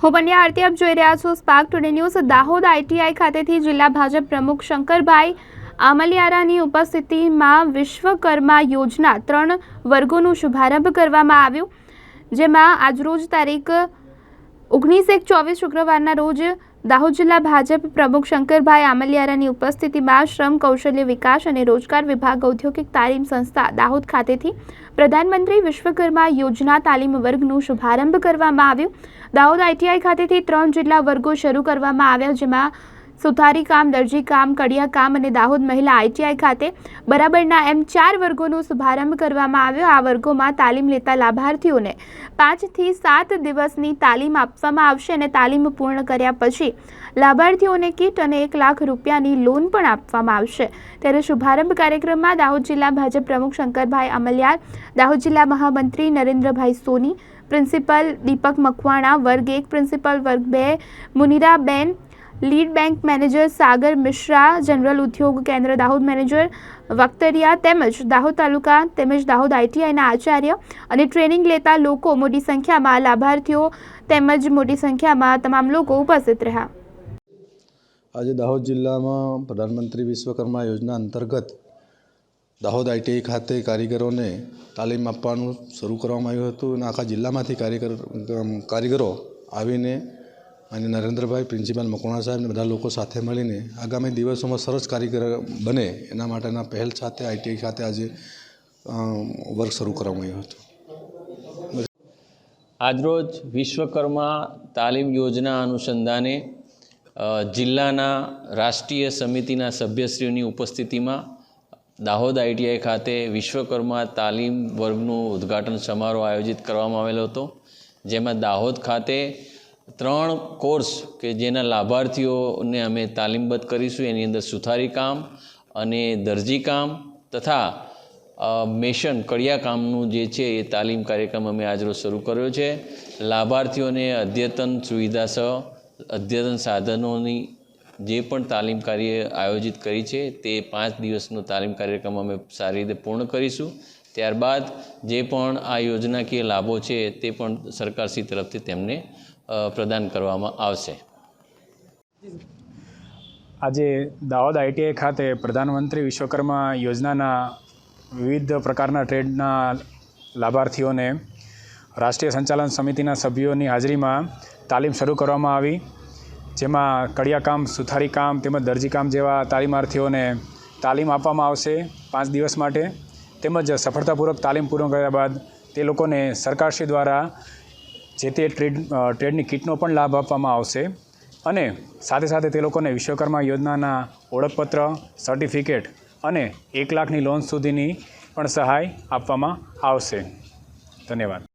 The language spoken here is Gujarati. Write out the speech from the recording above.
હું પંડ્યા આરતી આપ જોઈ રહ્યા છો spark today news. Dahod ITI ખાતેથી જિલ્લા ભાજપ પ્રમુખ શંકરભાઈ આમલિયારાની ઉપસ્થિતિમાં વિશ્વકર્મા યોજના 3 વર્ગોનો શુભારંભ કરવામાં આવ્યો, જેમાં આજરોજ તારીખ 19/1/24 શુક્રવારના રોજ દાહોદ જિલ્લા ભાજપ પ્રમુખ શંકરભાઈ આમલિયારાની ઉપસ્થિતિમાં શ્રમ કૌશલ્ય વિકાસ અને રોજગાર વિભાગ ઔદ્યોગિક તાલીમ સંસ્થા દાહોદ ખાતેથી પ્રધાનમંત્રી વિશ્વકર્મા યોજના તાલીમ વર્ગનો શુભારંભ કરવામાં આવ્યો। દાહોદ આઈટીઆઈ ખાતેથી 3 જેટલા વર્ગો શરૂ કરવામાં આવ્યા, જેમાં સુથારી કામ, દરજી કામ, કડિયા કામ અને દાહોદ મહિલા આઈટીઆઈ ખાતે બરાબરના એમ 4 વર્ગોનો શુભારંભ કરવામાં આવ્યો। આ વર્ગોમાં તાલીમ લેતા લાભાર્થીઓને 5 થી 7 દિવસની તાલીમ આપવામાં આવશે અને તાલીમ પૂર્ણ કર્યા પછી લાભાર્થીઓને કીટ અને 1 લાખ રૂપિયાની લોન પણ આપવામાં આવશે। ત્યારે શુભારંભ કાર્યક્રમમાં દાહોદ જિલ્લા ભાજપ પ્રમુખ શંકરભાઈ આમલિયાર, દાહોદ જિલ્લા મહામંત્રી નરેન્દ્રભાઈ સોની, પ્રિન્સિપલ દીપક મકવાણા, વર્ગ 1 પ્રિન્સિપલ, વર્ગ 2 મુનિરાબેન, લીડ બેંક મેનેજર સાગર મિશ્રા, જનરલ ઉદ્યોગ કેન્દ્ર દાહોદ મેનેજર વક્તરિયા તેમજ દાહોદ તાલુકા તેમજ દાહોદ આઈટીઆઈના આચાર્ય અને ટ્રેનિંગ લેતા લોકો મોટી સંખ્યામાં લાભાર્થીઓ તેમજ મોટી સંખ્યામાં તમામ લોકો ઉપસ્થિત રહ્યા। આજે દાહોદ જિલ્લામાં પ્રધાનમંત્રી વિશ્વકર્મા યોજના અંતર્ગત દાહોદ આઈટીઆઈ ખાતે કારીગરોને તાલીમ આપવાનું શરૂ કરવામાં આવ્યું હતું અને આખા જિલ્લામાંથી કારીગરો આવીને અને નરેન્દ્રભાઈ, પ્રિન્સિપાલ મકવાણા સાહેબ બધા લોકો સાથે મળીને આગામી દિવસોમાં સરસ કારીગર બને એના માટેના પહેલ સાથે આઈટીઆઈ ખાતે આજે વર્ક શરૂ કરવામાં આવ્યું હતું। આજરોજ વિશ્વકર્મા તાલીમ યોજના અનુસંધાને જિલ્લાના રાષ્ટ્રીય સમિતિના સભ્યશ્રીઓની ઉપસ્થિતિમાં દાહોદ આઈટીઆઈ ખાતે વિશ્વકર્મા તાલીમ વર્ગનું ઉદ્ઘાટન સમારોહ આયોજિત કરવામાં આવેલો હતો, જેમાં દાહોદ ખાતે 3 કોર્સ કે જેના લાભાર્થીઓને અમે તાલીમબદ્ધ કરીશું। એની અંદર સુથારી કામ અને દરજી કામ તથા મેશન કડિયા કામનું જે છે એ તાલીમ કાર્યક્રમ અમે આજરોજ શરૂ કર્યો છે। લાભાર્થીઓને અદ્યતન સુવિધા સહ અદ્યતન સાધનોની જે પણ તાલીમ કાર્ય આયોજિત કરી છે તે 5 દિવસનો તાલીમ કાર્યક્રમ અમે સારી રીતે પૂર્ણ કરીશું। ત્યારબાદ જે પણ આ યોજનાકીય લાભો છે તે પણ સરકારશ્રી તરફથી તેમને પ્રદાન કરવામાં આવશે। આજે દાહોદ આઈટીઆઈ ખાતે પ્રધાનમંત્રી વિશ્વકર્મા યોજનાના વિવિધ પ્રકારના ટ્રેડના લાભાર્થીઓને રાષ્ટ્રીય સંચાલન સમિતિના સભ્યોની હાજરીમાં તાલીમ શરૂ કરવામાં આવી, જેમાં કડિયા કામ, સુથારી કામ તેમજ દરજી કામ જેવા તાલીમાર્થીઓને તાલીમ આપવામાં આવશે 5 દિવસ માટે, તેમજ સફળતાપૂર્વક તાલીમ પૂર્ણ કર્યા બાદ તે લોકોને સરકારશ્રી દ્વારા જે તે ટ્રેડની કીટનો પણ લાભ આપવામાં આવશે અને સાથે સાથે તે લોકોને વિશ્વકર્મા યોજનાના ઓળખપત્ર, સર્ટિફિકેટ અને 1 લાખની લોન સુધીની પણ સહાય આપવામાં આવશે। ધન્યવાદ।